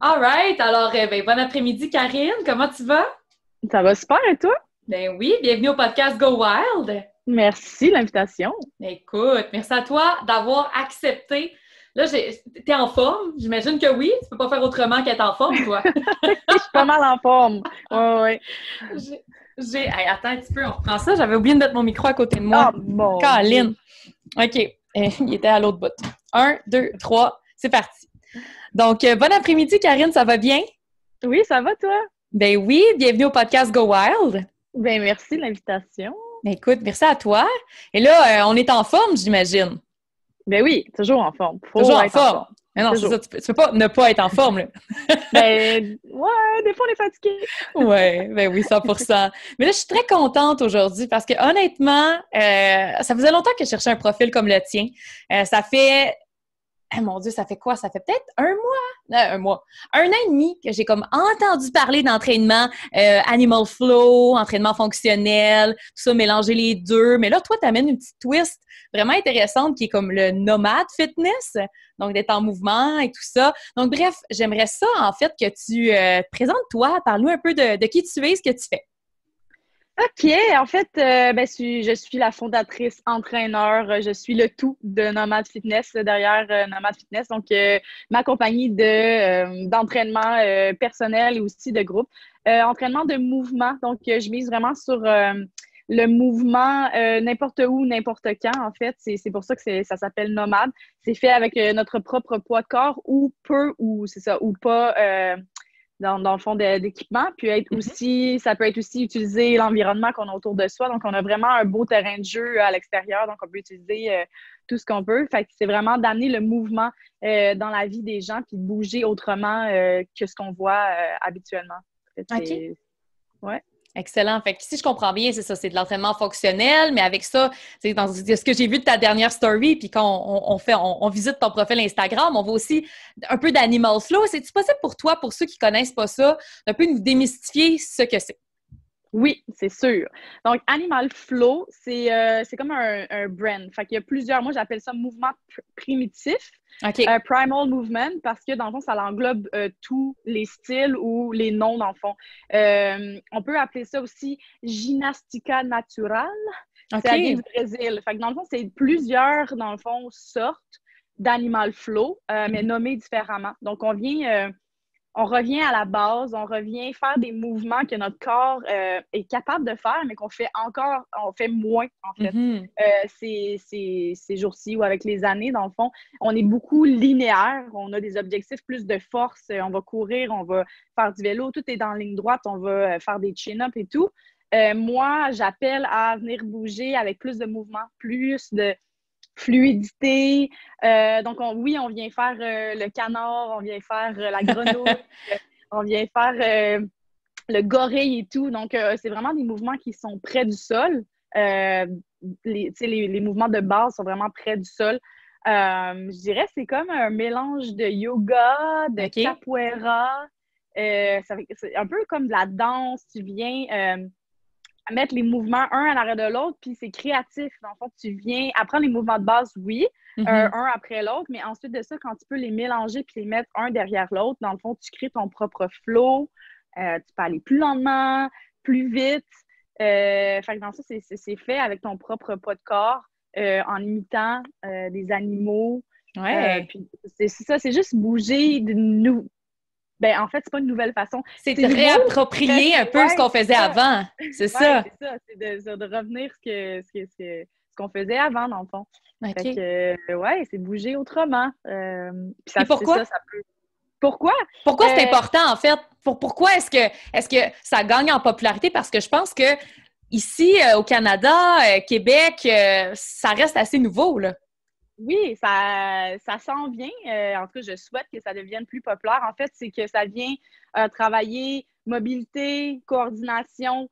All right. Alors, bon après-midi, Karine. Comment tu vas? Ça va super, et toi? Ben oui, bienvenue au podcast Go Wild. Merci de l'invitation. Écoute, merci à toi d'avoir accepté. Là, t'es en forme? J'imagine que oui. Tu peux pas faire autrement qu'être en forme, toi. Je suis pas mal en forme. Ouais, ouais. J'ai, Hey, attends un petit peu, on reprend ça. J'avais oublié de mettre mon micro à côté de Ah, moi. bon Caroline. Dieu. OK. Il était à l'autre bout. 1, 2, 3. C'est parti. Donc, bon après-midi, Karine. Ça va bien? Oui, ça va, toi? Ben oui, bienvenue au podcast Go Wild. Ben, merci de l'invitation. Ben écoute, merci à toi. Et là, on est en forme, j'imagine. Ben oui, toujours en forme. Faut Toujours en être en forme. forme. Mais non, c'est Toujours. ça. Tu peux pas ne pas être en forme, là. Ben, ouais, des fois, on est fatigué. Ouais, ben oui, 100%. Mais là, je suis très contente aujourd'hui parce que honnêtement, ça faisait longtemps que je cherchais un profil comme le tien. Ça fait mon Dieu, ça fait quoi? Ça fait peut-être un mois, un an et demi que j'ai comme entendu parler d'entraînement Animal Flow, entraînement fonctionnel, tout ça, mélanger les deux. Mais là, toi, tu amènes une petite twist vraiment intéressante qui est comme le nomade fitness, donc d'être en mouvement et tout ça. Donc bref, j'aimerais ça, en fait, que tu te présentes toi, parle-nous un peu de qui tu es, ce que tu fais. OK, en fait, je suis la fondatrice, entraîneur, je suis le tout de Nomad Fitness, derrière Nomad Fitness, donc ma compagnie d'entraînement personnel et aussi de groupe. Entraînement de mouvement, donc je mise vraiment sur le mouvement n'importe où, n'importe quand, en fait. C'est pour ça que ça s'appelle Nomade. C'est fait avec notre propre poids de corps ou peu, ou c'est ça, ou pas. Dans le fond d'équipement, puis ça peut être aussi utiliser l'environnement qu'on a autour de soi. Donc, on a vraiment un beau terrain de jeu à l'extérieur, donc on peut utiliser tout ce qu'on peut. Fait que c'est vraiment d'amener le mouvement dans la vie des gens, puis de bouger autrement que ce qu'on voit habituellement. En fait, OK. Ouais. Excellent. Fait que si je comprends bien, c'est ça, c'est de l'entraînement fonctionnel, mais avec ça, c'est dans ce que j'ai vu de ta dernière story, puis quand on visite ton profil Instagram, on voit aussi un peu d'animal flow. C'est-tu possible pour toi, pour ceux qui connaissent pas ça, d'un peu nous démystifier ce que c'est? Oui, c'est sûr. Donc, Animal Flow, c'est comme un brand. Fait qu'il y a plusieurs, moi j'appelle ça mouvement primitif, OK. primal movement, parce que dans le fond, ça englobe tous les styles ou les noms, dans le fond. On peut appeler ça aussi gymnastica natural. Ça vient OK. du Brésil. Fait que dans le fond, c'est plusieurs, dans le fond, sortes d'Animal Flow, mais nommées différemment. Donc, on revient à la base, on revient faire des mouvements que notre corps est capable de faire, mais on fait moins, en fait. Mhm. Ces jours-ci ou avec les années, dans le fond, on est beaucoup linéaire, on a des objectifs plus de force, on va courir, on va faire du vélo, tout est dans ligne droite, on va faire des chin-ups et tout. Moi, j'appelle à venir bouger avec plus de mouvements, plus de fluidité. Donc, oui, on vient faire le canard, on vient faire la grenouille, on vient faire le gorille et tout. Donc, c'est vraiment des mouvements qui sont près du sol. Les mouvements de base sont vraiment près du sol. Je dirais que c'est comme un mélange de yoga, de OK. capoeira. C'est un peu comme de la danse. Tu viens mettre les mouvements un à l'arrêt de l'autre, puis c'est créatif. Dans le fond, tu viens apprendre les mouvements de base, oui, Mhm. un après l'autre, mais ensuite de ça, quand tu peux les mélanger puis les mettre un derrière l'autre, dans le fond, tu crées ton propre flow. Tu peux aller plus lentement, plus vite. Fait que dans ça, c'est fait avec ton propre poids de corps, en imitant des animaux. Ouais. Puis c'est ça, c'est juste bouger Ben, en fait, c'est pas une nouvelle façon. C'est de C'est nouveau. réapproprier un peu ce Ouais, qu'on c'est faisait ça. avant. C'est Ouais, ça. c'est ça. C'est de revenir ce qu'on faisait avant, dans le fond. Fait OK. que, ouais, c'est bouger autrement. Puis Et c'est ça, pourquoi? ça peut. Pourquoi? Pourquoi c'est Euh, important, en fait? Pourquoi est-ce que ça gagne en popularité? Parce que je pense que ici, au Canada, Québec, ça reste assez nouveau, là. oui, ça s'en vient. En tout cas, je souhaite que ça devienne plus populaire. En fait, c'est que ça vient travailler mobilité, coordination,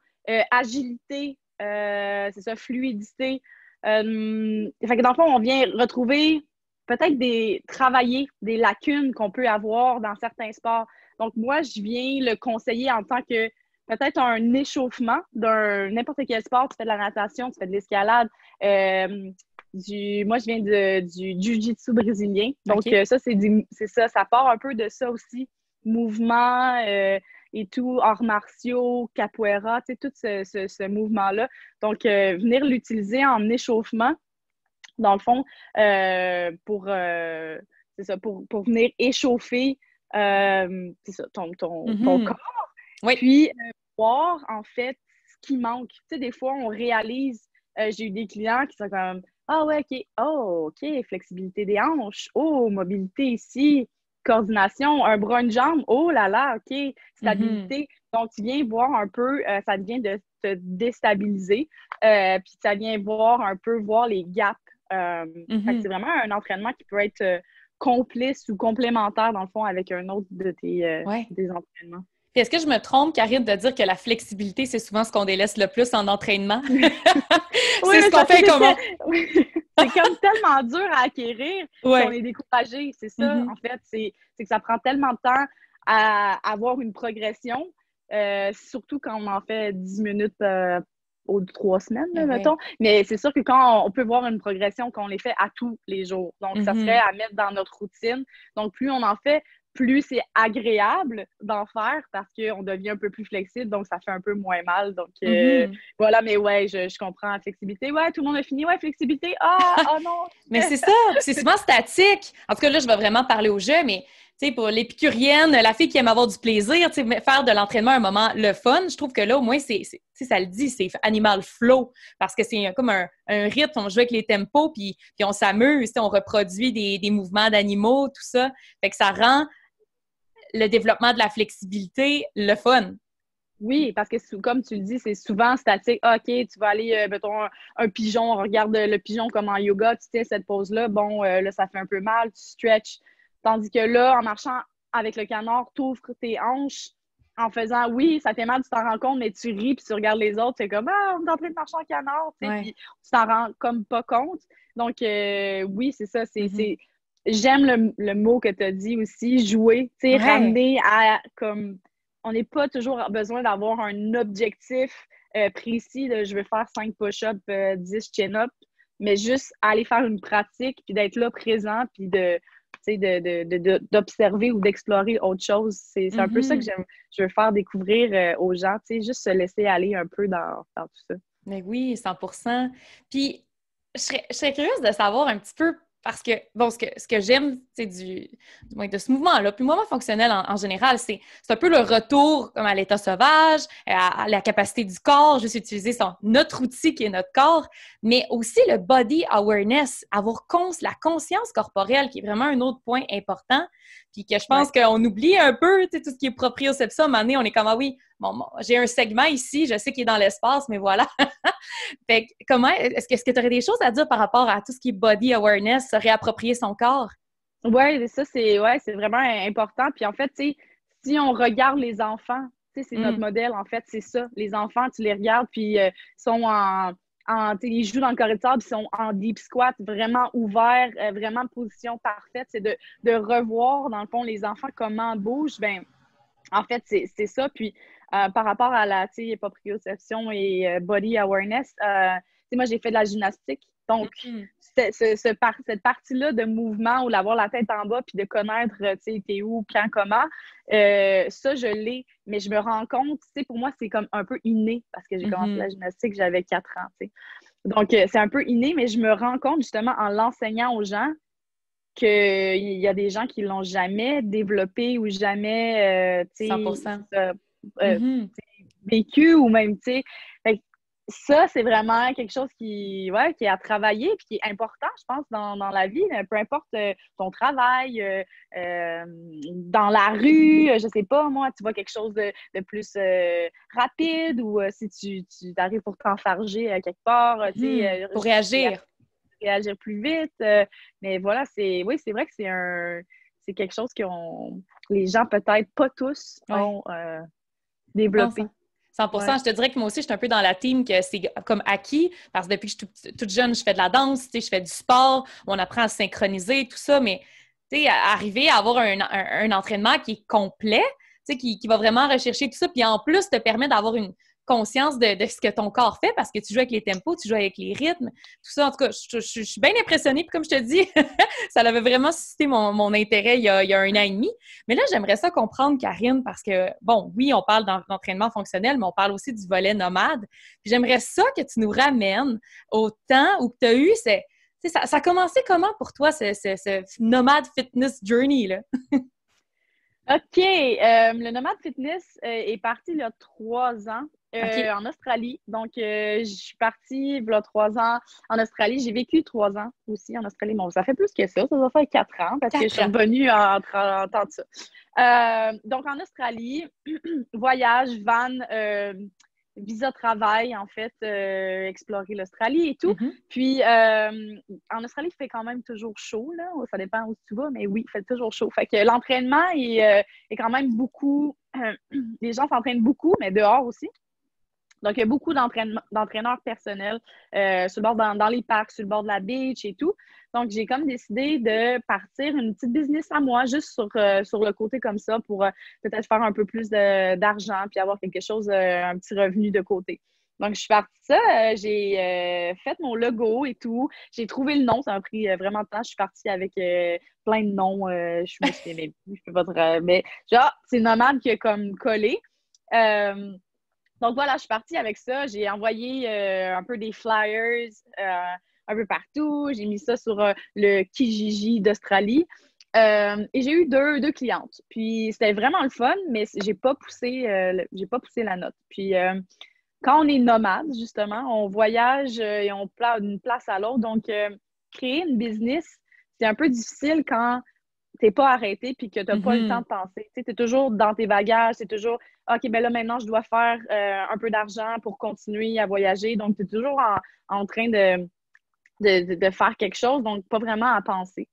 agilité, c'est ça, fluidité. Fait que dans le fond, on vient retrouver peut-être travailler des lacunes qu'on peut avoir dans certains sports. Donc, moi, je viens le conseiller en tant que peut-être un échauffement d'un n'importe quel sport. Tu fais de la natation, tu fais de l'escalade. Moi, je viens du jiu-jitsu brésilien. Donc, OK. ça, c'est ça part un peu de ça aussi, mouvements et tout, arts martiaux, capoeira, tu sais, tout ce mouvement-là. Donc, venir l'utiliser en échauffement, dans le fond, c'est ça, pour venir échauffer c'est ça, ton corps. Oui. Puis, voir, en fait, ce qui manque. Tu sais, des fois, on réalise, j'ai eu des clients qui sont comme, ah ouais, OK, oh, OK, flexibilité des hanches, oh, mobilité ici, coordination, un bras, une jambe, oh là là, OK, stabilité. Donc, tu viens voir un peu, ça vient de te déstabiliser, puis ça vient voir un peu, voir les gaps. Fait que c'est vraiment un entraînement qui peut être complice ou complémentaire, dans le fond, avec un autre de des entraînements. Puis est-ce que je me trompe, Karine, de dire que la flexibilité, c'est souvent ce qu'on délaisse le plus en entraînement? C'est ce qu'on fait comment? C'est comme tellement dur à acquérir qu'on est découragé. C'est ça, en fait. C'est que ça prend tellement de temps à avoir une progression, surtout quand on en fait 10 minutes aux 3 semaines, mettons. Mais c'est sûr que quand on peut voir une progression, qu'on les fait à tous les jours. Donc, ça serait à mettre dans notre routine. Donc, plus on en fait, plus c'est agréable d'en faire parce qu'on devient un peu plus flexible, donc ça fait un peu moins mal. Donc, voilà, mais ouais, je comprends la flexibilité. Ouais, tout le monde a fini. Ouais, flexibilité. Ah non! Mais c'est ça, c'est souvent statique. En tout cas, là, je vais vraiment parler au jeu, mais tu sais, pour l'épicurienne, la fille qui aime avoir du plaisir, tu sais, faire de l'entraînement un moment le fun, je trouve que là, au moins, ça le dit, c'est animal flow, parce que c'est comme un rythme, on joue avec les tempos, puis on s'amuse, on reproduit des mouvements d'animaux, tout ça. Fait que ça rend le développement de la flexibilité le fun. Oui, parce que comme tu le dis, c'est souvent statique. Ah, OK, tu vas aller, mettons, un pigeon, on regarde le pigeon comme en yoga, tu sais, cette pose-là, bon, là, ça fait un peu mal, tu stretches. Tandis que là, en marchant avec le canard, tu ouvres tes hanches en faisant, oui, ça fait mal, tu t'en rends compte, mais tu ris, puis tu regardes les autres, c'est comme, ah, on est en train de marcher en canard, tu sais, puis tu t'en rends comme pas compte. Donc, oui, c'est ça, j'aime le mot que tu as dit aussi, jouer, tu sais, ramener à, comme, on n'est pas toujours besoin d'avoir un objectif précis de je veux faire 5 push-ups, 10 chin-ups, mais juste aller faire une pratique, puis d'être là présent, puis d'observer ou d'explorer autre chose. C'est un peu ça que je veux faire découvrir aux gens, tu sais, juste se laisser aller un peu dans tout ça. Mais oui, 100%. Puis, je serais curieuse de savoir un petit peu, parce que, bon, ce que j'aime, c'est de ce mouvement-là, puis le mouvement fonctionnel en général, c'est un peu le retour comme à l'état sauvage, à la capacité du corps, juste utiliser notre outil qui est notre corps, mais aussi le body awareness, avoir la conscience corporelle, qui est vraiment un autre point important, puis que je pense qu'on oublie un peu, tu sais, tout ce qui est proprioception. À un moment donné, on est comme, ah oui, bon, j'ai un segment ici, je sais qu'il est dans l'espace, mais voilà. Fait que, est-ce que tu aurais des choses à dire par rapport à tout ce qui est body awareness, se réapproprier son corps? Oui, ça, c'est vraiment important. Puis en fait, tu sais, si on regarde les enfants, tu sais, c'est notre modèle, en fait, c'est ça. Les enfants, tu les regardes, puis ils sont ils jouent dans le corridor, puis ils sont en deep squat, vraiment ouverts, vraiment position parfaite. C'est de revoir, dans le fond, les enfants, comment bougent. Ben, en fait, c'est ça. Puis par rapport à la proprioception et body awareness, moi, j'ai fait de la gymnastique. Donc, cette partie-là de mouvement ou d'avoir la tête en bas puis de connaître, tu sais, t'es où, quand, comment, ça, je l'ai. Mais je me rends compte, tu sais, pour moi, c'est comme un peu inné parce que j'ai commencé la gymnastique, j'avais 4 ans, tu sais. Donc, c'est un peu inné, mais je me rends compte, justement, en l'enseignant aux gens, qu'il y a des gens qui l'ont jamais développé ou jamais, tu sais, 100%. vécu ou même, tu sais. Ça, c'est vraiment quelque chose qui est à travailler et qui est important, je pense, dans la vie. Peu importe ton travail, dans la rue, je sais pas, moi, tu vois quelque chose de plus rapide ou si tu arrives pour t'enfarger quelque part, tu sais, pour réagir plus vite. Mais voilà, c'est vrai que c'est quelque chose que les gens, peut-être pas tous, ont développé. 100%. Je te dirais que moi aussi, je suis un peu dans la team que c'est comme acquis, parce que depuis que je suis toute jeune, je fais de la danse, tu sais, je fais du sport, on apprend à se synchroniser, tout ça, mais tu sais, arriver à avoir un entraînement qui est complet, tu sais, qui va vraiment rechercher tout ça, puis en plus te permet d'avoir conscience de ce que ton corps fait parce que tu joues avec les tempos, tu joues avec les rythmes, tout ça. En tout cas, je suis bien impressionnée. Puis comme je te dis, ça avait vraiment suscité mon intérêt il y a 1 an et demi. Mais là, j'aimerais ça comprendre, Karine, parce que, bon, oui, on parle d'entraînement fonctionnel, mais on parle aussi du volet nomade. Puis j'aimerais ça que tu nous ramènes au temps où tu as eu ça a commencé comment pour toi, ce nomade fitness journey, là? OK. Le Nomad Fitness est parti il y a 3 ans en Australie. Donc, je suis partie il y a 3 ans en Australie. J'ai vécu 3 ans aussi en Australie. Bon, ça fait plus que ça. Ça doit faire 4 ans parce que je suis revenue en temps de ça. Donc, en Australie, voyage, van, visa travail, en fait, explorer l'Australie et tout. Puis, en Australie, il fait quand même toujours chaud, là. Ça dépend où tu vas, mais oui, il fait toujours chaud. Fait que l'entraînement est quand même beaucoup... les gens s'entraînent beaucoup, mais dehors aussi. Donc, il y a beaucoup d'entraîneurs personnels sur le bord dans les parcs, sur le bord de la beach et tout. Donc, j'ai comme décidé de partir une petite business à moi, juste sur le côté comme ça, pour peut-être faire un peu plus d'argent puis avoir quelque chose, un petit revenu de côté. Donc, je suis partie de ça. J'ai fait mon logo et tout. J'ai trouvé le nom. Ça m'a pris vraiment de temps. Je suis partie avec plein de noms. Je me souviens même plus. Je peux pas te... Mais genre, c'est Nomade qui a comme collé. Donc voilà, je suis partie avec ça. J'ai envoyé un peu des flyers un peu partout. J'ai mis ça sur le Kijiji d'Australie. Et j'ai eu deux clientes. Puis c'était vraiment le fun, mais j'ai pas poussé la note. Puis quand on est nomade, justement, on voyage et on place d'une place à l'autre. Donc, créer une business, c'est un peu difficile quand t'es pas arrêté puis que t'as pas le temps de penser. Tu es toujours dans tes bagages, c'est toujours OK, ben là, maintenant, je dois faire un peu d'argent pour continuer à voyager. Donc, tu es toujours en train de faire quelque chose, donc pas vraiment à penser.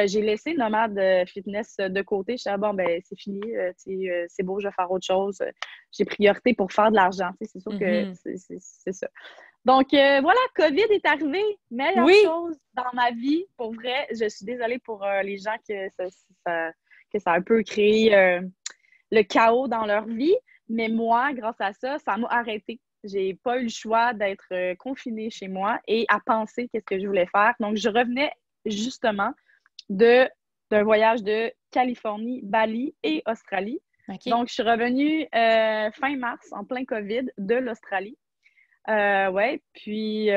J'ai laissé Nomade Fitness de côté. Je disais, bon, ben c'est fini, c'est beau, je vais faire autre chose. J'ai priorité pour faire de l'argent. C'est sûr que c'est ça. Donc, voilà, COVID est arrivé. Meilleure chose dans ma vie, pour vrai. Je suis désolée pour les gens que ça a un peu créé le chaos dans leur vie. Mais moi, grâce à ça, ça m'a arrêté. J'ai pas eu le choix d'être confinée chez moi et à penser qu'est-ce que je voulais faire. Donc, je revenais justement d'un voyage de Californie, Bali et Australie. Okay. Donc, je suis revenue fin mars, en plein COVID, de l'Australie. Puis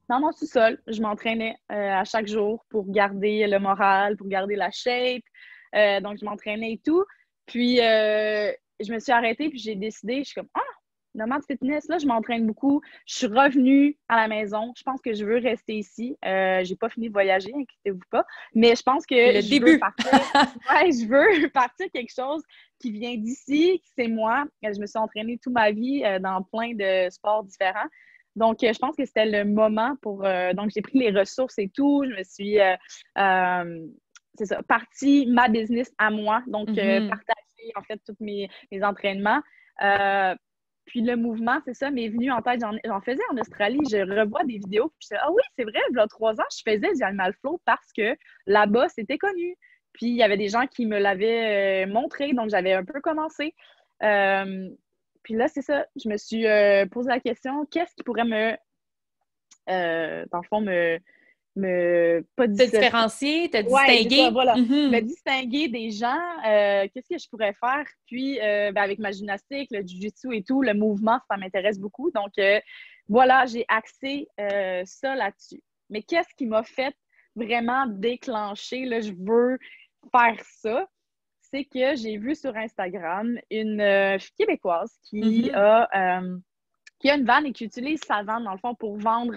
dans mon sous-sol, je m'entraînais à chaque jour pour garder le moral, pour garder la shape. Donc, je m'entraînais et tout. Puis, je me suis arrêtée puis j'ai décidé, je suis comme, Nomade Fitness, là, je m'entraîne beaucoup. Je suis revenue à la maison. Je pense que je veux rester ici. J'ai pas fini de voyager, inquiétez-vous pas. Mais je pense que je veux partir quelque chose qui vient d'ici, qui c'est moi. Je me suis entraînée toute ma vie dans plein de sports différents. Donc, je pense que c'était le moment pour... donc, j'ai pris les ressources et tout. Je me suis... c'est ça, partie ma business à moi. Donc, partager, en fait, tous mes entraînements. Puis le mouvement, c'est ça, m'est venu en tête. J'en faisais en Australie. Je revois des vidéos. Puis je disais, oui, c'est vrai, il y a 3 ans, je faisais du Animal Flow parce que là-bas, c'était connu. Puis il y avait des gens qui me l'avaient montré. Donc, j'avais un peu commencé. Puis là, c'est ça. Je me suis posé la question, qu'est-ce qui pourrait dans le fond, pas te différencier, te distinguer. Ça, voilà. Me distinguer des gens, qu'est-ce que je pourrais faire? Puis, avec ma gymnastique, le jiu-jitsu et tout, le mouvement, ça m'intéresse beaucoup. Donc, voilà, j'ai axé ça là-dessus. Mais qu'est-ce qui m'a fait vraiment déclencher, là, je veux faire ça? C'est que j'ai vu sur Instagram une fille québécoise qui a une vanne et qui utilise sa vanne, dans le fond, pour vendre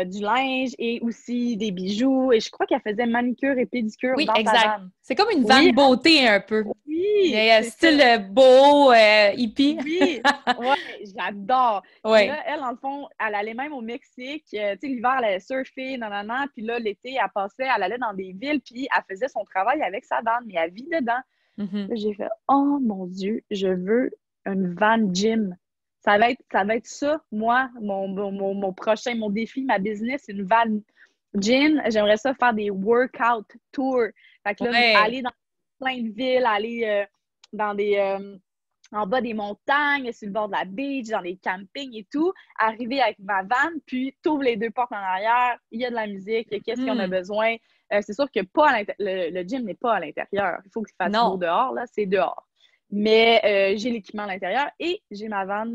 du linge et aussi des bijoux. Et je crois qu'elle faisait manicure et pédicure dans sa vanne. C'est comme une vanne beauté un peu. Oui! Style beau, hippie. Oui! Ouais, j'adore. Ouais. Là, elle, dans le fond, elle allait même au Mexique. Tu sais, l'hiver, elle allait surfer, nanana. Puis là, l'été, elle allait dans des villes, puis elle faisait son travail avec sa vanne, mais elle vit dedans. Là, j'ai fait, oh mon Dieu, je veux une van gym. Ça va être ça, moi, mon prochain, mon défi, ma business, une van gym. J'aimerais ça faire des workout tours. Fait que là, aller dans plein de villes, aller dans des en bas des montagnes, sur le bord de la beach, dans des campings et tout, arriver avec ma van, puis t'ouvres les deux portes en arrière, il y a de la musique, qu'est-ce qu'on a besoin. C'est sûr que pas le gym n'est pas à l'intérieur. Il faut qu'il fasse beau dehors, là, c'est dehors. Mais j'ai l'équipement à l'intérieur et j'ai ma van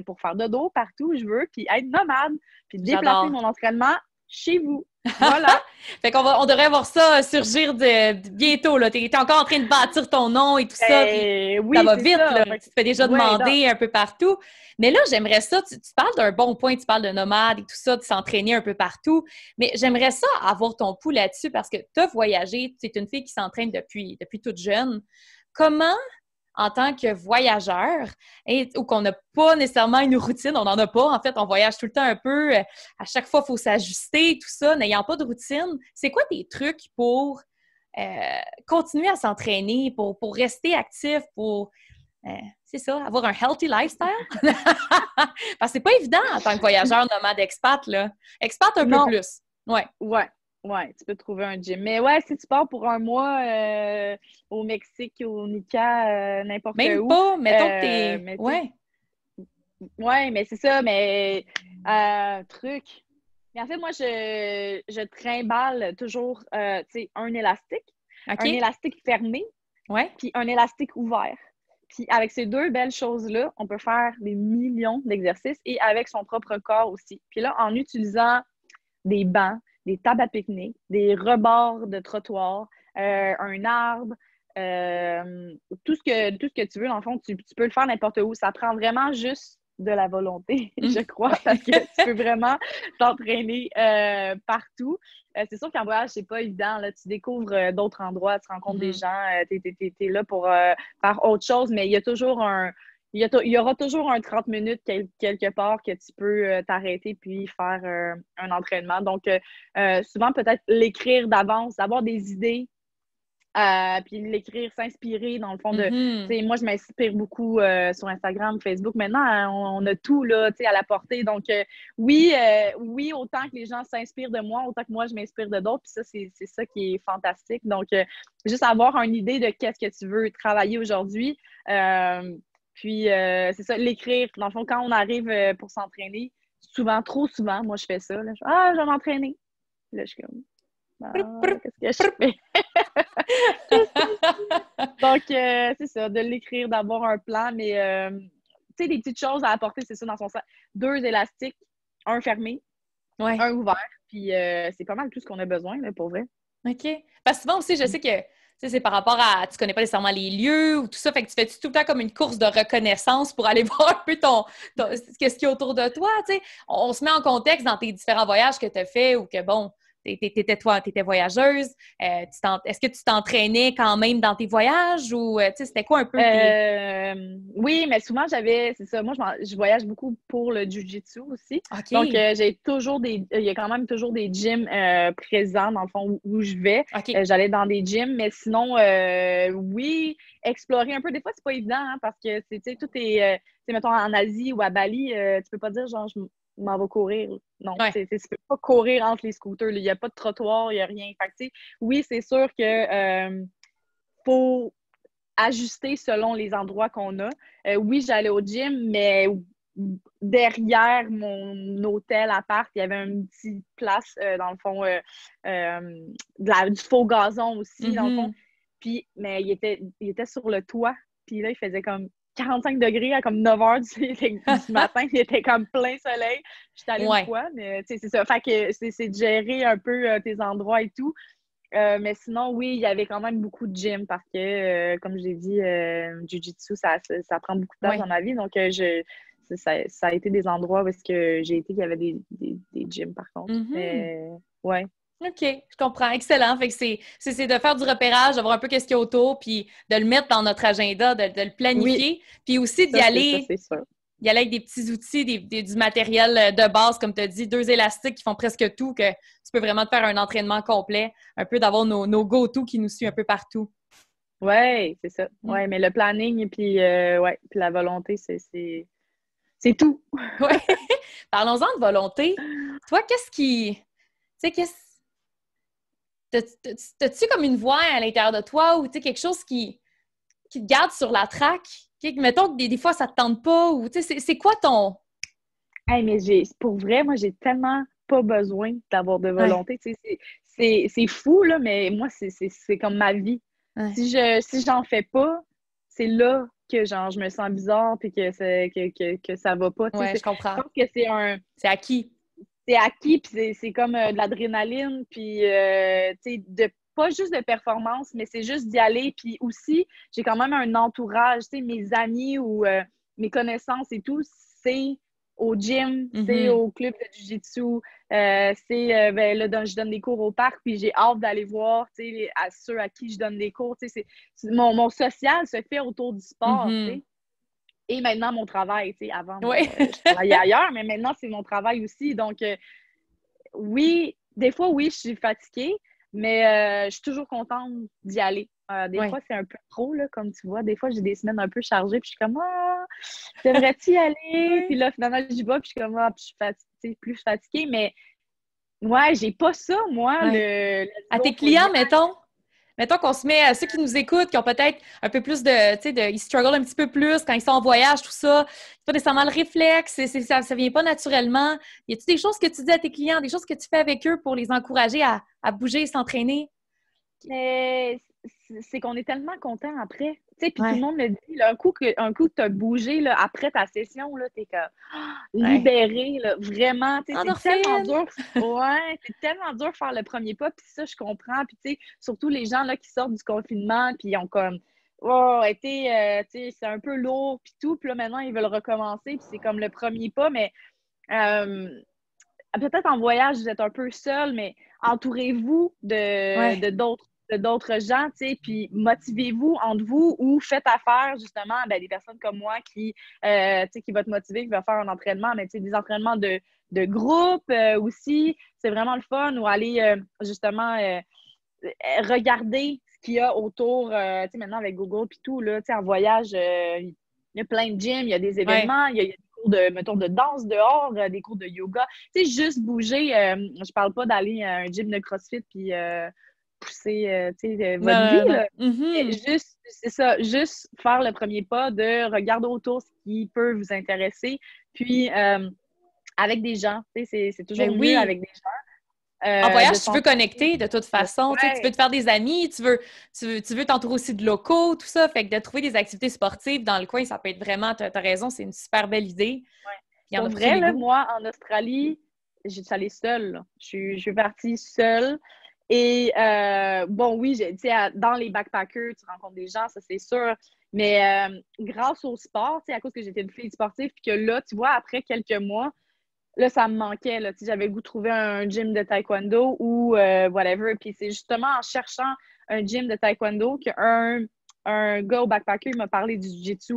pour faire dodo partout où je veux, puis être nomade, puis déplacer mon entraînement chez vous. Voilà. Fait on devrait voir ça surgir bientôt, là. T'es encore en train de bâtir ton nom et tout ça. Oui, ça va vite, là. Tu te fais déjà demander un peu partout. Mais là, j'aimerais ça. Tu parles d'un bon point, tu parles de nomade et tout ça, de s'entraîner un peu partout. Mais j'aimerais ça avoir ton pouls là-dessus parce que tu as voyagé, tu es une fille qui s'entraîne depuis toute jeune. Comment, en tant que voyageur, ou qu'on n'a pas nécessairement une routine, on n'en a pas, en fait, on voyage tout le temps un peu, à chaque fois, il faut s'ajuster, tout ça, n'ayant pas de routine, c'est quoi tes trucs pour continuer à s'entraîner, pour rester actif, pour, c'est ça, avoir un healthy lifestyle? Parce que c'est pas évident en tant que voyageur nomade expat, là. Expat un peu plus. Ouais, tu peux trouver un gym. Mais ouais, si tu pars pour un mois au Mexique, au Nika, n'importe où. Même pas, mettons que t'es... Ouais, mais c'est ça, mais truc. Mais en fait, moi, je trimballe toujours, tu sais, un élastique. Un élastique fermé, puis un élastique ouvert. Puis avec ces deux belles choses-là, on peut faire des millions d'exercices et avec son propre corps aussi. Puis là, en utilisant des bancs, des tables à pique-nique, des rebords de trottoir, un arbre, tout ce que tu veux, dans le fond, tu peux le faire n'importe où. Ça prend vraiment juste de la volonté, je crois, parce que tu peux vraiment t'entraîner partout. C'est sûr qu'en voyage, c'est pas évident. Là, tu découvres d'autres endroits, tu rencontres des gens, t'es là pour faire autre chose, mais il y a toujours il y aura toujours un 30 minutes quelque part que tu peux t'arrêter puis faire un entraînement. Donc, souvent, peut-être l'écrire d'avance, avoir des idées, puis l'écrire, s'inspirer, dans le fond, de... Moi, je m'inspire beaucoup sur Instagram, Facebook. Maintenant, on a tout, là, à la portée. Donc, oui, autant que les gens s'inspirent de moi, autant que moi, je m'inspire de d'autres. Puis ça, c'est ça qui est fantastique. Donc, juste avoir une idée de qu'est-ce que tu veux travailler aujourd'hui. Puis, c'est ça, l'écrire. Dans le fond, quand on arrive pour s'entraîner, trop souvent, moi, je fais ça. Là, je vais m'entraîner. Là, je suis comme, qu'est-ce que je fais? Donc, c'est ça, de l'écrire, d'avoir un plan, mais, tu sais, des petites choses à apporter, c'est ça, dans son sac. 2 élastiques, un fermé, un ouvert, puis c'est pas mal tout ce qu'on a besoin, là, pour vrai. OK. Parce que souvent aussi, je sais que c'est par rapport à, tu connais pas nécessairement les lieux ou tout ça, fait que tu fais tout le temps comme une course de reconnaissance pour aller voir un peu qu'est-ce qu'il y a autour de toi, tu sais. On se met en contexte dans tes différents voyages que tu as fait ou que, bon, t'étais voyageuse. Est-ce que tu t'entraînais quand même dans tes voyages ou c'était quoi un peu Oui, mais souvent c'est ça, moi je voyage beaucoup pour le jiu-jitsu aussi. Okay. Donc il y a quand même toujours des gyms présents dans le fond où je vais. Okay. J'allais dans des gyms, mais sinon oui, explorer un peu. Des fois, c'est pas évident hein, parce que tout est mettons en Asie ou à Bali, tu peux pas dire genre je m'en vais courir. Non, tu peux pas courir entre les scooters. Il n'y a pas de trottoir, il n'y a rien. Fait que, oui, c'est sûr que faut ajuster selon les endroits qu'on a. Oui, j'allais au gym, mais derrière mon hôtel appart, il y avait une petite place, dans le fond, du faux gazon aussi, dans le fond. Puis, mais il était sur le toit. Puis là, il faisait comme 45 degrés à comme 9 heures du matin. Il était comme plein soleil. J'étais allée une fois, mais c'est ça. Fait que c'est de gérer un peu tes endroits et tout. Mais sinon, oui, il y avait quand même beaucoup de gym parce que, comme j'ai dit, Jiu-Jitsu, ça prend beaucoup de place dans ma vie. Donc, ça a été des endroits où est-ce que j'ai été qu'il y avait des gyms, par contre. Ouais. OK, je comprends. Excellent. Fait que c'est de faire du repérage, de voir un peu qu'est-ce qu'il y a autour, puis de le mettre dans notre agenda, de le planifier, puis aussi d'y aller. C'est sûr. Y aller avec des petits outils, du matériel de base, comme tu as dit, 2 élastiques qui font presque tout, que tu peux vraiment te faire un entraînement complet, un peu d'avoir nos go-to qui nous suivent un peu partout. Oui, c'est ça. Oui, mais le planning puis la volonté, c'est tout. Oui. Parlons-en de volonté. Toi, qu'est-ce qui... Tu sais, t'as-tu comme une voix à l'intérieur de toi ou quelque chose qui te garde sur la traque OK, mettons que des fois, ça te tente pas ou, tu sais, c'est quoi ton... Hey, mais pour vrai, moi, j'ai tellement pas besoin d'avoir de Ouais, volonté. Tu sais, c'est fou, là, mais moi, c'est comme ma vie. ouais, Si j'en fais pas, c'est là que genre je me sens bizarre puis que ça va pas. Tu sais, ouais, je je comprends. pense que C'est acquis. c'est acquis, puis c'est comme de l'adrénaline, puis tu sais, pas juste de performance, mais c'est juste d'y aller. Puis aussi, j'ai quand même un entourage, tu sais, mes amis ou mes connaissances et tout, c'est au gym, c'est Mhm. au club de jiu-jitsu, ben, là, je donne des cours au parc, puis j'ai hâte d'aller voir, tu sais, à ceux à qui je donne des cours, tu sais, mon social se fait autour du sport, tu Mhm. sais. Et maintenant, mon travail, tu sais, avant, bon, Ouais. je travaillais ailleurs, mais maintenant, c'est mon travail aussi. Donc, oui, des fois, oui, je suis fatiguée, mais je suis toujours contente d'y aller. Des Ouais. fois, c'est un peu trop, là, comme tu vois. Des fois, j'ai des semaines un peu chargées, puis je suis comme, ah, devrais-tu y aller? Puis Ouais. là, finalement, j'y vais, puis je suis comme, ah, puis je suis fatiguée, plus fatiguée. Mais ouais, j'ai pas ça, moi, Ouais. le let's À go, tes faut y clients, aller. mettons qu'on se met à ceux qui nous écoutent, qui ont peut-être un peu plus de, tu sais, ils struggle un petit peu plus quand ils sont en voyage, tout ça. C'est pas nécessairement le réflexe, ça vient pas naturellement. Y a-tu des choses que tu dis à tes clients, des choses que tu fais avec eux pour les encourager à bouger et s'entraîner? Mais c'est qu'on est tellement content après. Tu sais, puis tout le Ouais, monde me dit, là, un coup que tu as bougé là, après ta session, là, t'es comme ouais. libéré, là, vraiment. Tu sais, c'est tellement Endorphine! dur. Ouais, c'est tellement dur de faire le premier pas. Puis ça, je comprends. Puis tu sais, surtout les gens là, qui sortent du confinement, puis ils ont comme, oh, été, tu sais, c'est un peu lourd, puis tout. Puis là, maintenant, ils veulent recommencer. Puis c'est comme le premier pas. Mais euh, peut-être en voyage, vous êtes un peu seul, mais entourez-vous Ouais, de d'autres gens, tu sais, puis motivez-vous entre vous ou faites affaire justement ben, des personnes comme moi tu sais, qui vont te motiver, qui vont faire un entraînement, mais tu sais, des entraînements de groupe aussi, c'est vraiment le fun, ou aller justement regarder ce qu'il y a autour, tu sais, maintenant avec Google puis tout, là, tu sais, en voyage, il y a plein de gyms, il y a des ouais. événements, il y a des cours de, mettons, de danse dehors, des cours de yoga. Tu sais, juste bouger, je parle pas d'aller à un gym de CrossFit puis pousser, tu sais, votre vie, Non, non, non. là. Mais Mhm. juste, c'est ça, juste faire le premier pas de regarder autour ce qui peut vous intéresser, puis avec des gens, tu sais, c'est Ben toujours mieux oui. avec des gens, En de voyage, tu veux s'entraîner. connecter de toute façon, tu sais, tu veux Ouais, te faire des amis, tu veux t'entourer aussi de locaux, tout ça. Fait que de trouver des activités sportives dans le coin, ça peut être vraiment, t'as raison, c'est une super belle idée. Puis il y en pour a pour tous vrai, les là, goûts. moi, en Australie, j'étais allée seule. Là. Je suis partie seule. Et bon, oui, tu sais, dans les backpackers, tu rencontres des gens, ça c'est sûr. Mais grâce au sport, tu sais, à cause que j'étais une fille sportive, puis que là, tu vois, après quelques mois, là, ça me manquait. Là, tu sais, j'avais le goût de trouver un gym de taekwondo ou whatever. Puis c'est justement en cherchant un gym de taekwondo un gars au backpacker m'a parlé du jiu-jitsu.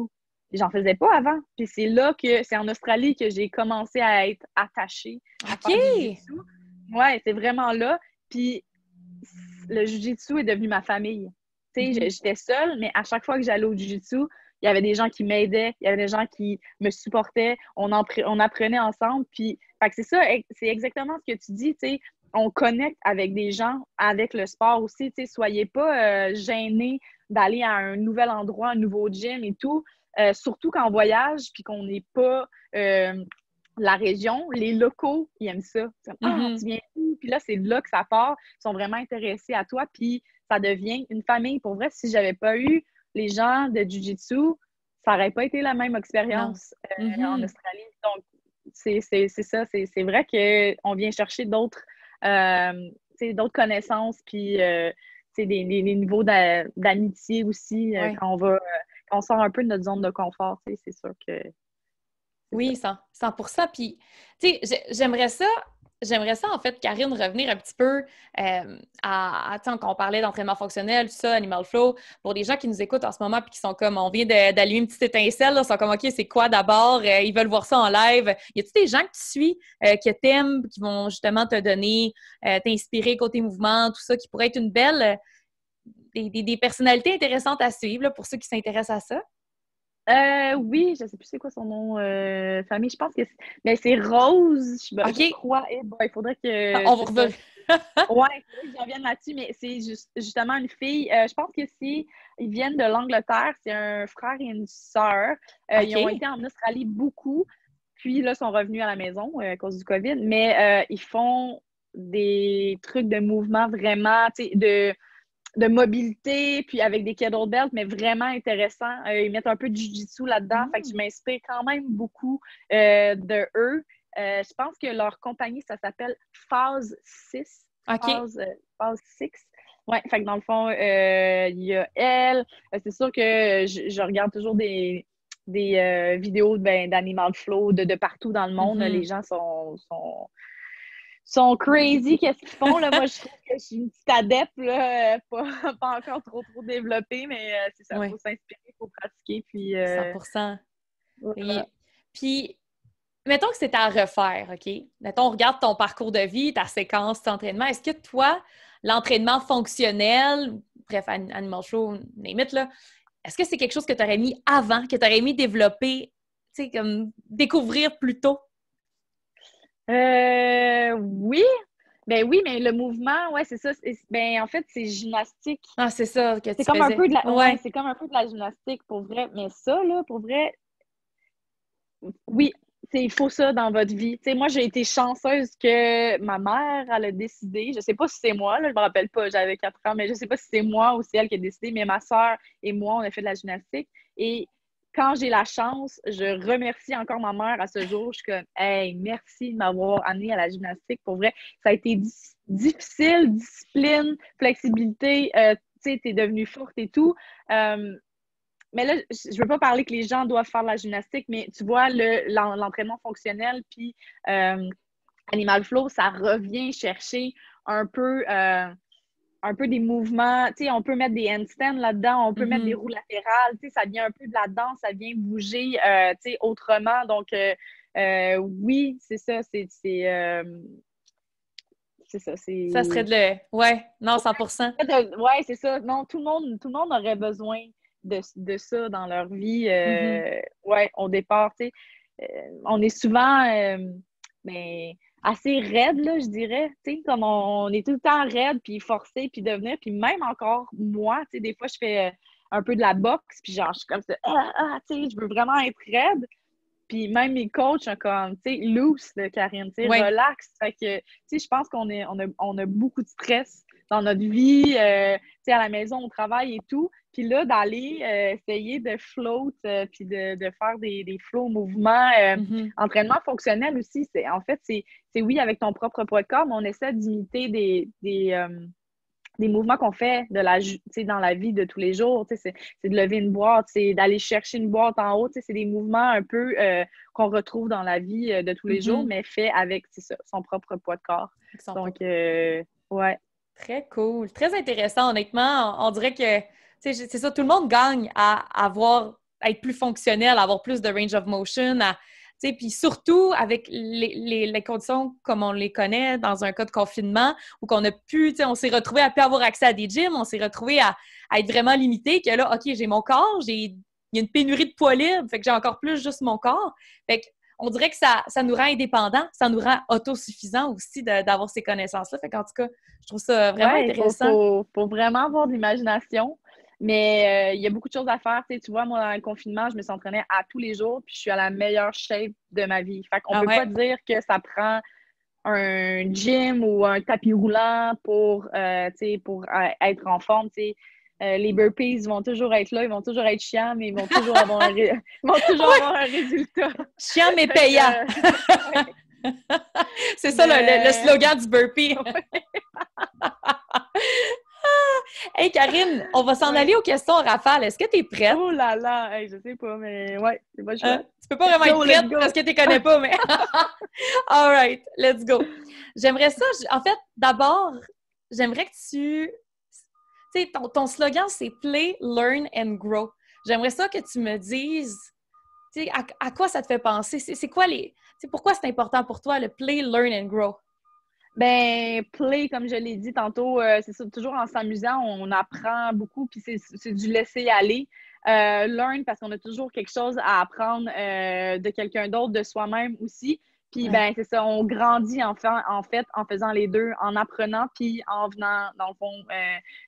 J'en faisais pas avant. Puis c'est là que c'est en Australie que j'ai commencé à être attachée à OK! faire du jiu-jitsu. Ouais, c'est vraiment là. Puis le jiu-jitsu est devenu ma famille. Tu sais, Mhm. j'étais seule, mais à chaque fois que j'allais au jiu-jitsu, il y avait des gens qui m'aidaient, il y avait des gens qui me supportaient, on apprenait ensemble. Puis, fait que c'est ça, c'est exactement ce que tu dis, tu sais, on connecte avec des gens, avec le sport aussi, tu sais, soyez pas gênés d'aller à un nouvel endroit, un nouveau gym et tout, surtout qu'en voyage, puis qu'on n'est pas la région, les locaux, ils aiment ça. C'est comme, ah, tu Mhm. viens où? Puis là, c'est là que ça part. Ils sont vraiment intéressés à toi. Puis ça devient une famille. Pour vrai, si j'avais pas eu les gens de Jiu-Jitsu, ça n'aurait pas été la même Non. expérience en Mhm. Australie. Donc, c'est ça. C'est vrai qu'on vient chercher euh, d'autres connaissances. Puis, des niveaux d'amitié aussi Ouais. quand on sort un peu de notre zone de confort. C'est sûr que c'est ça. Oui, 100%. Puis, tu sais, j'aimerais ça, en fait, Karine, revenir un petit peu tu sais, quand on parlait d'entraînement fonctionnel, tout ça, Animal Flow, pour les gens qui nous écoutent en ce moment puis qui sont comme, on vient d'allumer une petite étincelle, là, ils sont comme, OK, c'est quoi d'abord? Ils veulent voir ça en live. Y a-tu des gens que tu suis, que t'aimes, qui vont justement te donner, t'inspirer côté mouvement, tout ça, qui pourrait être une belle, des personnalités intéressantes à suivre, là, pour ceux qui s'intéressent à ça? Oui, je sais plus c'est quoi son nom famille. Je pense que c'est Rose, je OK. crois. Eh ben, il faudrait que On va c'est ça. Ouais, j'en viens là-dessus, mais c'est justement une fille. Je pense que ils viennent de l'Angleterre. C'est un frère et une sœur. Ils ont OK. été en Australie beaucoup. Puis là, sont revenus à la maison à cause du COVID. Mais ils font des trucs de mouvement vraiment, tu sais, de mobilité, puis avec des kettlebells, mais vraiment intéressant. Ils mettent un peu de jiu-jitsu là-dedans. Fait que je Mm. m'inspire quand même beaucoup de eux. Je pense que leur compagnie, ça s'appelle Phase 6. OK. Phase 6. Ouais, fait que dans le fond, il y a elle. C'est sûr que je regarde toujours des vidéos d'Animal Flow de partout dans le monde. Les Mhm. gens sont crazy, qu'est-ce qu'ils font, là? Moi, je trouve que je suis une petite adepte, là, pas encore trop développée, mais c'est ça, il Ouais, faut s'inspirer, il faut pratiquer, puis 100%. voilà. Puis, mettons que c'était à refaire, OK? Mettons, on regarde ton parcours de vie, ta séquence d'entraînement. Est-ce que toi, l'entraînement fonctionnel, bref, Animal Flow, name it, là, est-ce que c'est quelque chose que tu aurais mis avant, que tu aurais mis développer, tu sais, comme découvrir plus tôt? Oui, ben oui, mais le mouvement, ouais, c'est ça. Ben, en fait, c'est gymnastique. Ah, c'est ça que C'est tu comme un faisais. peu de la, ouais, Ouais. c'est comme un peu de la gymnastique pour vrai. Mais ça, là, pour vrai, oui, il faut ça dans votre vie. Tu sais, moi, j'ai été chanceuse que ma mère, elle a décidé, je sais pas si c'est moi, là, je me rappelle pas, j'avais 4 ans, mais je sais pas si c'est moi ou c'est elle qui a décidé, mais ma soeur et moi, on a fait de la gymnastique. Et quand j'ai la chance, je remercie encore ma mère à ce jour. Je suis comme, hey, merci de m'avoir amenée à la gymnastique. Pour vrai, ça a été difficile, discipline, flexibilité, tu sais, t'es devenue forte et tout. Euh, mais là, je veux pas parler que les gens doivent faire de la gymnastique, mais tu vois, l'entraînement fonctionnel puis Animal Flow, ça revient chercher un peu, euh, un peu des mouvements. Tu sais, on peut mettre des handstands là-dedans, on peut mettre des Mhm. roues latérales. Tu sais, ça vient un peu de la danse, ça vient bouger, tu sais, autrement. Donc, oui, c'est ça, c'est ça, Ça serait c'est... de le... Ouais, non, 100%. Ouais, c'est ça. Non, tout le monde aurait besoin de ça dans leur vie. Mhm. Ouais, au départ, tu sais, on est souvent ben, assez raide, là, je dirais. Tu sais, comme on est tout le temps raide, puis forcé, puis devenir. Puis même encore moi, tu sais, des fois, je fais un peu de la boxe, puis genre, je suis comme ça, tu sais, je veux vraiment être raide. Puis même mes coachs sont comme, tu sais, loose, là, Karine, tu sais, Ouais. relax. Fait que, tu sais, je pense qu'on a beaucoup de stress dans notre vie, tu sais, à la maison, au travail et tout. Puis là, d'aller essayer de float, puis de faire des flows mouvements, Mhm. entraînement fonctionnel aussi, en fait, c'est oui, avec ton propre poids de corps, mais on essaie d'imiter des mouvements qu'on fait dans la vie de tous les jours. C'est de lever une boîte, c'est d'aller chercher une boîte en haut. C'est des mouvements un peu qu'on retrouve dans la vie de tous les jours, Mhm. mais fait avec ça, son propre poids de corps. Avec son Donc, propre. ouais. Très cool. Très intéressant, honnêtement. On dirait que, tu sais, c'est ça, tout le monde gagne à à être plus fonctionnel, à avoir plus de range of motion, tu sais, puis surtout avec les conditions comme on les connaît dans un cas de confinement où qu'on a pu, tu sais, on s'est retrouvé à plus avoir accès à des gyms, on s'est retrouvé à être vraiment limité, que là, OK, j'ai mon corps, il y a une pénurie de poids libre, fait que j'ai encore plus juste mon corps. Fait que on dirait que ça nous rend indépendants, ça nous rend autosuffisants aussi d'avoir ces connaissances-là. Fait qu'en tout cas, je trouve ça vraiment Ouais, il faut, intéressant. faut, faut vraiment avoir de l'imagination. Mais il y a beaucoup de choses à faire. Tu vois, moi, dans le confinement, je me suis entraînée à tous les jours, puis je suis à la meilleure shape de ma vie. Fait qu'on Ah peut pas ouais, dire que ça prend un gym ou un tapis roulant pour être en forme. Les burpees ils vont toujours être là, ils vont toujours être chiants, mais ils vont toujours avoir ils vont toujours avoir un résultat. chiant mais Fait payant. ouais. C'est ça le Mais slogan du burpee. Hey Karine, on va s'en aller ouais. aux questions rafales. Est-ce que tu es prête? Oh là là! Hey, je sais pas, mais ouais, c'est pas le choix. Hein? Tu peux pas Let's vraiment être go, let's prête parce go! que tu connais pas, mais all right, let's go. J'aimerais ça, en fait, d'abord, j'aimerais que tu sais, ton slogan, c'est Play, Learn and Grow. J'aimerais ça que tu me dises, tu sais, à quoi ça te fait penser? C'est quoi pourquoi c'est important pour toi, le Play, Learn and Grow? Ben, play, comme je l'ai dit tantôt, c'est ça, toujours en s'amusant, on apprend beaucoup, puis c'est du laisser aller. Learn, parce qu'on a toujours quelque chose à apprendre de quelqu'un d'autre, de soi-même aussi. Puis, ben, c'est ça, on grandit en fait en faisant les deux, en apprenant, puis en venant, dans le fond,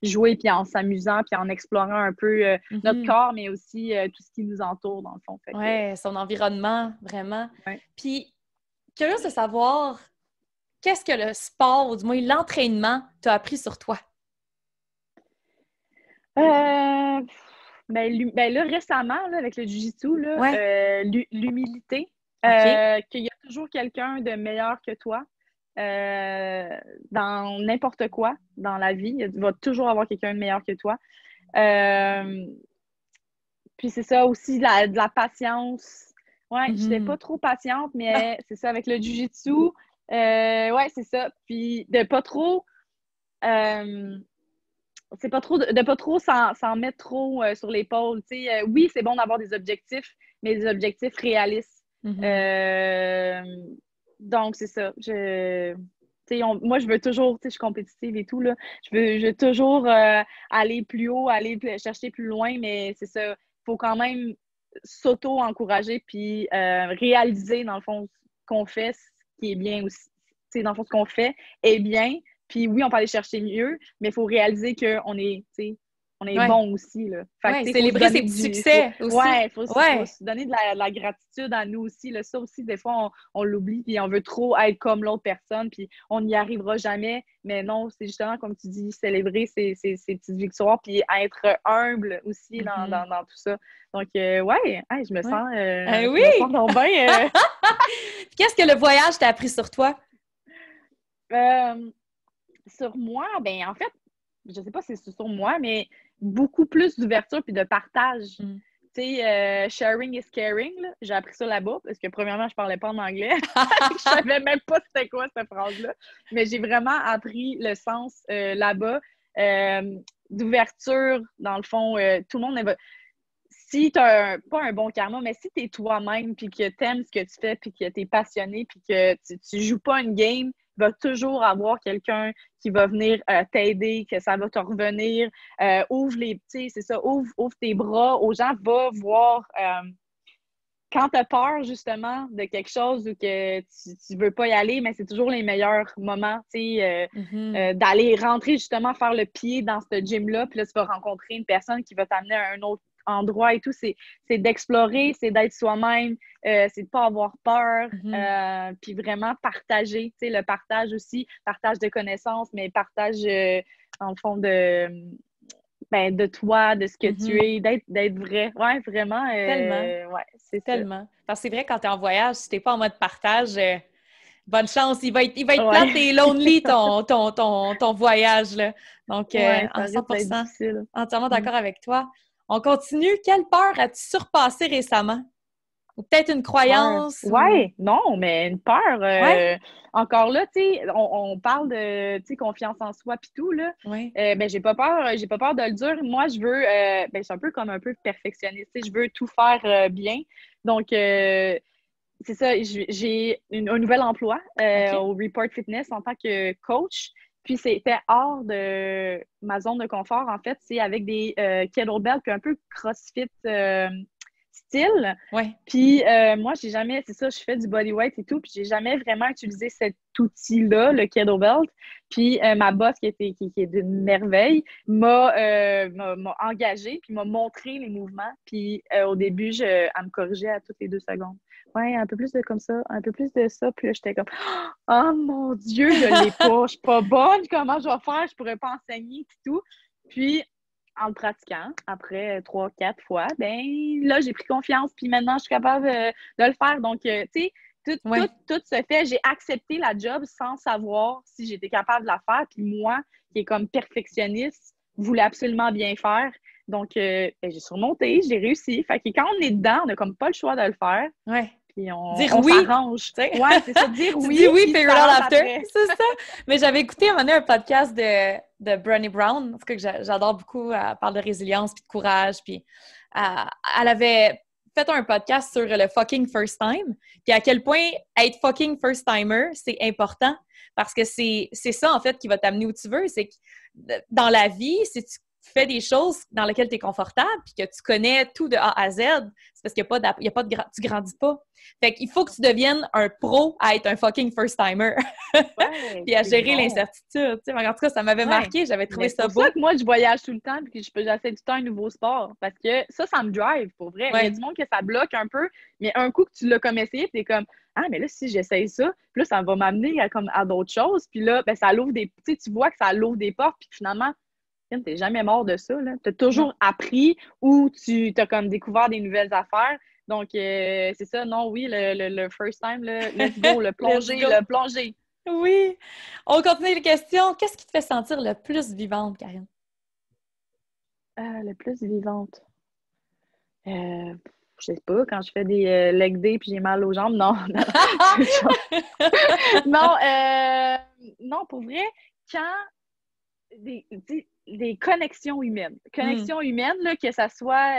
jouer, puis en s'amusant, puis en explorant un peu notre corps, mais aussi tout ce qui nous entoure, dans le fond. Oui, son environnement, vraiment. Ouais. Puis, curieuse de savoir, qu'est-ce que le sport, ou du moins l'entraînement, t'a appris sur toi? Ben là, récemment, là, avec le jiu-jitsu, là, l'humilité, qu'il y a toujours quelqu'un de meilleur que toi dans n'importe quoi dans la vie. Il va toujours avoir quelqu'un de meilleur que toi. Puis c'est ça aussi, de la patience. Ouais, j'étais pas trop patiente, mais c'est ça, avec le jiu-jitsu. Ouais, c'est ça. Puis de pas trop... c'est pas trop de pas trop s'en mettre trop sur l'épaule. Oui, c'est bon d'avoir des objectifs, mais des objectifs réalistes. Donc, c'est ça. Moi, je veux toujours, je suis compétitive et tout, là. Je veux toujours aller plus haut, aller chercher plus loin, mais c'est ça. Il faut quand même s'auto-encourager puis réaliser, dans le fond, ce qu'on fait, ce qui est bien aussi. Dans le fond, ce qu'on fait est bien. Puis oui, on peut aller chercher mieux, mais il faut réaliser qu'on est, bon aussi. Célébrer ses petits succès aussi. Oui, il faut se donner de la gratitude à nous aussi. Là. Ça aussi, des fois, on l'oublie, puis on veut trop être comme l'autre personne, puis on n'y arrivera jamais. Mais non, c'est justement, comme tu dis, célébrer ses petites victoires, puis être humble aussi dans tout ça. Donc, je me sens... oui! Je me sens donc bien. Qu'est-ce que le voyage t'a appris sur toi? Sur moi, ben en fait, je sais pas si c'est sur moi, mais beaucoup plus d'ouverture puis de partage. Tu sais, sharing is caring, là. J'ai appris ça là-bas parce que premièrement, je parlais pas en anglais. Je savais même pas c'était quoi cette phrase-là. Mais j'ai vraiment appris le sens là-bas d'ouverture. Dans le fond, tout le monde si tu n'as pas un bon karma, mais si tu es toi-même, puis que tu aimes ce que tu fais, puis que tu es passionné, puis que tu ne joues pas une game, il va toujours avoir quelqu'un qui va venir t'aider, que ça va te revenir. Ouvre tes bras aux gens, va voir. Quand tu as peur, justement, de quelque chose ou que tu veux pas y aller, mais c'est toujours les meilleurs moments, d'aller rentrer, justement, faire le pied dans ce gym-là, puis là, tu vas rencontrer une personne qui va t'amener à un autre endroit et tout. C'est d'explorer, c'est d'être soi-même, c'est de pas avoir peur, puis vraiment partager, le partage aussi, partage de connaissances, mais partage, en le fond, de toi, de ce que tu es, d'être vrai. Ouais, vraiment. Tellement. Ouais, c'est tellement. Parce que c'est vrai, quand tu es en voyage, si tu n'es pas en mode partage, bonne chance. Il va être plate et lonely ton voyage. Là. Donc, en 100%, entièrement d'accord avec toi. On continue. Quelle peur as-tu surpassé récemment? Ou peut-être une croyance? Oui, non, mais une peur. Encore là, tu sais, on parle de confiance en soi puis tout, là. Ben, j'ai pas peur de le dire. Moi, je veux, je suis un peu comme un peu perfectionniste. Je veux tout faire bien. Donc, c'est ça, j'ai un nouvel emploi au Report Fitness en tant que coach. Puis c'était hors de ma zone de confort, en fait. C'est avec des kettlebells puis un peu CrossFit style. Puis moi, j'ai jamais, c'est ça, je fais du bodyweight et tout, puis j'ai jamais vraiment utilisé cet outil-là, le kettlebell. Puis ma boss, qui est d'une merveille, m'a engagée, puis m'a montré les mouvements. Puis au début, elle me corrigeait à toutes les 2 secondes. Ouais, un peu plus de comme ça, un peu plus de ça. Puis là, j'étais comme, oh mon Dieu, je l'ai pas, je suis pas bonne, comment je vais faire? Je pourrais pas enseigner et tout. Puis, en le pratiquant, après 3-4 fois, ben là, j'ai pris confiance, puis maintenant, je suis capable de le faire. Donc, tu sais, tout se fait. J'ai accepté la job sans savoir si j'étais capable de la faire. Puis moi, qui est comme perfectionniste, voulais absolument bien faire. Donc, j'ai surmonté, j'ai réussi. Fait que quand on est dedans, on n'a comme pas le choix de le faire. Puis on s'arrange. Ouais, c'est ça, dire oui. Dis oui, figure it out after. C'est ça. Mais j'avais écouté un podcast de Brené Brown, parce que j'adore beaucoup. Elle parle de résilience puis de courage. Puis elle avait fait un podcast sur le fucking first time. Puis à quel point être fucking first timer, c'est important. Parce que c'est ça, en fait, qui va t'amener où tu veux. C'est que dans la vie, si tu tu fais des choses dans lesquelles tu es confortable puis que tu connais tout de A à Z, c'est parce qu'il y a pas de tu grandis pas. Fait qu'il faut que tu deviennes un pro à être un fucking first-timer Ouais, puis à c'est gérer bon. l'incertitude. En tout cas, ça m'avait marqué, j'avais trouvé ça beau. C'est pour ça que moi, je voyage tout le temps puis que j'essaie tout le temps un nouveau sport parce que ça me drive, pour vrai. Il y a du monde que ça bloque un peu, mais un coup que tu l'as comme essayé, t'es comme « Ah, mais là, si j'essaye ça, puis là, ça va m'amener à d'autres choses. » Puis là, ben, ça l'ouvre des... Tu vois que ça l'ouvre des portes, puis finalement, t'es jamais mort de ça. Tu as toujours appris ou tu as comme découvert des nouvelles affaires. Donc, c'est ça. Non, oui, le first time, let's go, le plonger, le plonger. Oui. On continue les questions. Qu'est-ce qui te fait sentir le plus vivante, Karine? Le plus vivante. Je sais pas, quand je fais des leg day puis j'ai mal aux jambes, non. Non, non, pour vrai, quand des connexions humaines. Connexions humaines, là, que ça soit,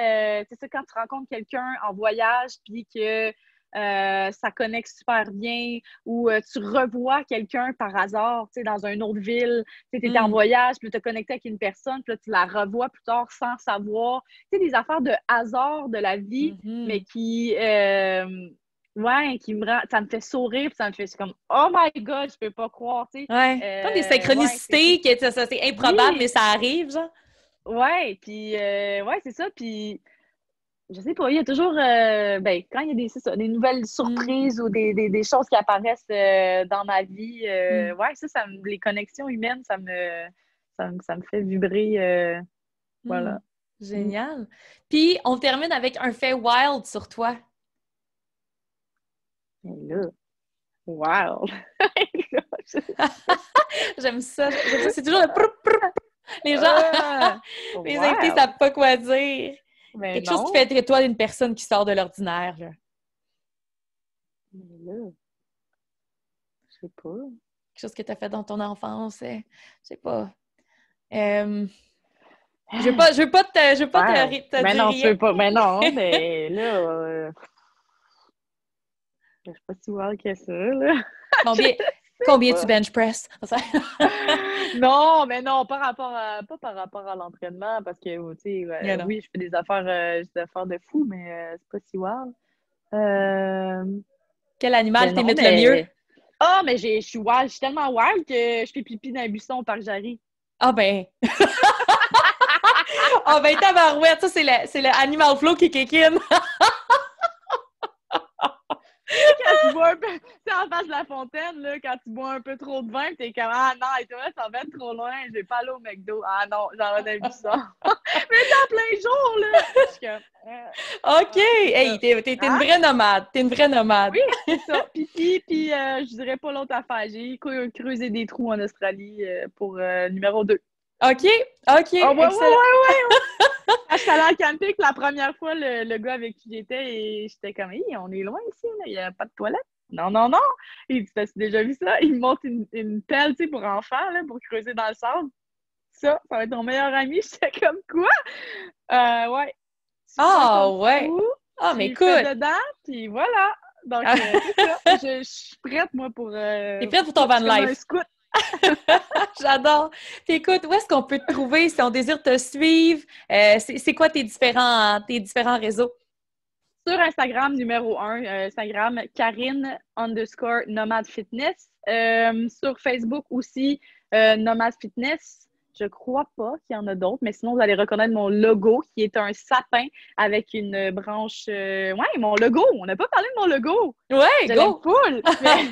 c'est ça, quand tu rencontres quelqu'un en voyage puis que ça connecte super bien ou tu revois quelqu'un par hasard, tu sais, dans une autre ville, tu étais en voyage, puis tu as connecté avec une personne, puis là, tu la revois plus tard sans savoir. Tu sais, des affaires de hasard de la vie, mais qui... ouais, ça me fait sourire, puis ça me fait comme « Oh my God, je peux pas croire! » tu sais. Ouais. Pas des synchronicités, c'est improbable, mais ça arrive, genre. Ouais, puis ouais, c'est ça, puis je sais pas, il y a toujours, ben, quand il y a des nouvelles surprises ou des choses qui apparaissent dans ma vie, ouais, les connexions humaines, ça me fait vibrer, voilà. Génial. Puis, on termine avec un fait wild sur toi. Et là, wild! J'aime ça. C'est toujours le les gens, les invités ne savent pas quoi dire. Mais quelque chose qui fait de toi une personne qui sort de l'ordinaire. Là. Mais là, je sais pas. Quelque chose que tu as fait dans ton enfance, je sais pas. Je veux pas te mais dire non, rien. Je veux pas. Mais non, mais là, je suis pas si wild que ça, là. Combien tu bench press? Non, mais non, pas par rapport à l'entraînement, parce que, tu sais, oui, je fais des affaires de fou, mais c'est pas si wild. Quel animal t'imites le mieux? Ah, mais je suis wild. Je suis tellement wild que je fais pipi dans un buisson au parc Jarry. Ah ben! Ah ben, tabarouette! Ça, c'est le Animal Flow qui kikine! Quand tu bois un peu, tu sais, en face de la fontaine, là, quand tu bois un peu trop de vin, t'es comme « Ah non, et toi, ça va être trop loin, je vais pas aller au McDo. Ah non, j'en ai vu ça. » Mais c'est en plein jour, là! OK! Hey, t'es une vraie nomade. T'es une vraie nomade. Oui, c'est ça. Puis je dirais pas l'autre affaire. J'ai creusé des trous en Australie pour numéro 2. OK! Oh, ouais. Quand je suis allée en camping la première fois, le gars avec qui j'étais, et j'étais comme, hey, on est loin ici, il n'y a pas de toilette. Non. Il dit, t'as déjà vu ça? Il me montre une pelle, tu sais, pour enfants, là, pour creuser dans le sable. Ça va être ton meilleur ami. J'étais comme, quoi? Ouais. Ouais. Ah, mais écoute. Dedans, puis voilà. Donc, c'est ça. Je suis prête, moi, pour... T'es prête pour ton van life? Un scout. J'adore. Puis écoute, où est-ce qu'on peut te trouver si on désire te suivre? C'est quoi tes différents réseaux? Sur Instagram, numéro 1, Instagram, Karine_Nomad Fitness. Sur Facebook aussi, Nomad Fitness. Je crois pas qu'il y en a d'autres, mais sinon, vous allez reconnaître mon logo, qui est un sapin avec une branche... Ouais, mon logo! On n'a pas parlé de mon logo! Ouais, je go! Full, mais...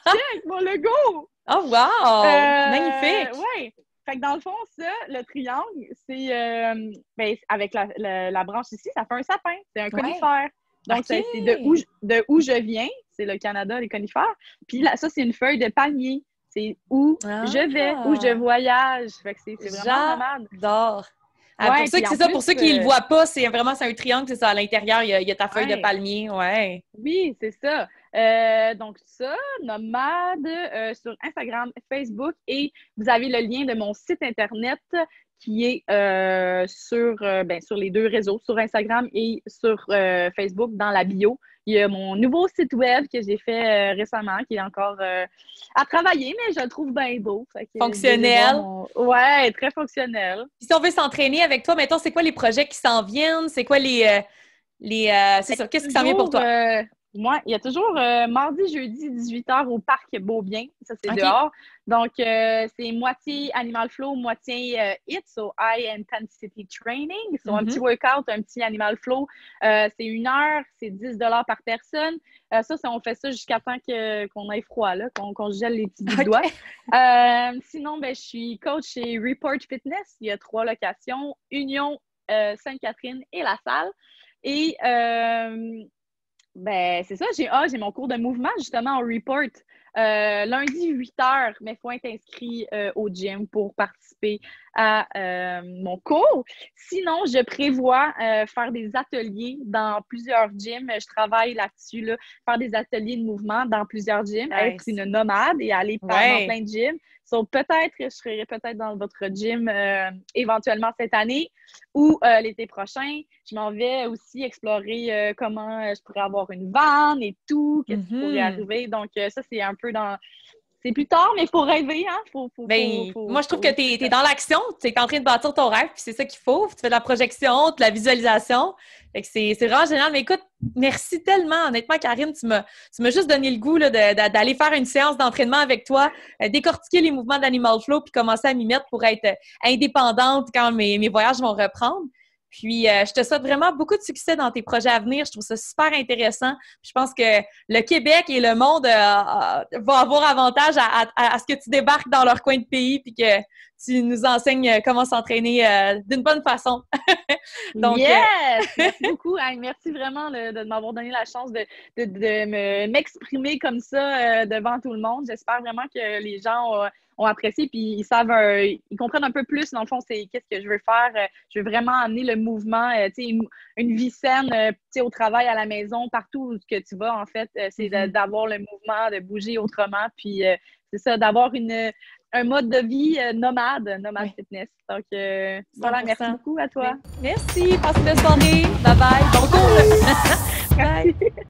Check, mon logo! Oh, wow! Magnifique! Ouais! Fait que dans le fond, ça, le triangle, c'est... ben, avec la branche ici, ça fait un sapin. C'est un conifère. Donc, c'est de où je viens. C'est le Canada, les conifères. Puis là, ça, c'est une feuille de palmier. C'est où je vais, où je voyage. Fait que c'est vraiment nomade. J'adore! Pour ceux qui ne le voient pas, c'est un triangle, c'est ça. À l'intérieur, il y a ta feuille de palmier. Ouais. Oui, c'est ça. Donc, ça, nomade sur Instagram, Facebook, et vous avez le lien de mon site Internet qui est sur les deux réseaux, sur Instagram et sur Facebook, dans la bio. il y a mon nouveau site web que j'ai fait récemment, qui est encore à travailler, mais je le trouve bien beau. Fonctionnel. Ouais, très fonctionnel. Puis si on veut s'entraîner avec toi, mettons, c'est quoi les projets qui s'en viennent? C'est quoi c'est ça, qu'est-ce qui s'en vient pour toi? Moi, il y a toujours mardi, jeudi, 18h au parc Beaubien. Ça, c'est Okay. dehors. Donc, c'est moitié Animal Flow, moitié HIIT, so High Intensity Training. So, un petit workout, un petit Animal Flow. C'est 1 heure, c'est 10 $ par personne. Ça, on fait ça jusqu'à temps qu'on ait froid, là, qu'on gèle les petits bouts de doigts. Sinon, ben, je suis coach chez Report Fitness. Il y a 3 locations, Union, Sainte-Catherine et La Salle. Et ben, c'est ça, j'ai mon cours de mouvement justement au Report. Lundi, 8h, mais il faut être inscrit au gym pour participer à mon cours. Sinon, je prévois faire des ateliers dans plusieurs gyms. Je travaille là-dessus, là, faire des ateliers de mouvement dans plusieurs gyms, être une nomade et aller dans plein de gyms. So, peut-être que je serai peut-être dans votre gym éventuellement cette année ou l'été prochain. Je m'en vais aussi explorer comment je pourrais avoir une vanne et tout, qu'est-ce qui pourrait arriver. Donc, ça, c'est un peu dans... C'est plus tard, mais il faut rêver, hein? Moi, je trouve que tu es dans l'action, tu es en train de bâtir ton rêve, puis c'est ça qu'il faut. Tu fais de la projection, de la visualisation. Fait que c'est vraiment génial. Mais écoute, merci tellement. Honnêtement, Karine, tu m'as juste donné le goût là, d'aller faire une séance d'entraînement avec toi, décortiquer les mouvements d'Animal Flow, puis commencer à m'y mettre pour être indépendante quand mes voyages vont reprendre. Puis, je te souhaite vraiment beaucoup de succès dans tes projets à venir. Je trouve ça super intéressant. Je pense que le Québec et le monde vont avoir avantage à ce que tu débarques dans leur coin de pays puis que tu nous enseignes comment s'entraîner d'une bonne façon. Donc, yes! Merci beaucoup. Merci vraiment de m'avoir donné la chance de m'exprimer comme ça devant tout le monde. J'espère vraiment que les gens ont apprécié puis ils savent, ils comprennent un peu plus, dans le fond, c'est qu'est-ce que je veux faire. Je veux vraiment amener le mouvement, une vie saine au travail, à la maison, partout où que tu vas, en fait. C'est d'avoir le mouvement, de bouger autrement. Puis, c'est ça, d'avoir un mode de vie nomade fitness. Donc, voilà, merci beaucoup à toi. Merci, passe une belle soirée. Bye bye. Bon cours. Bye.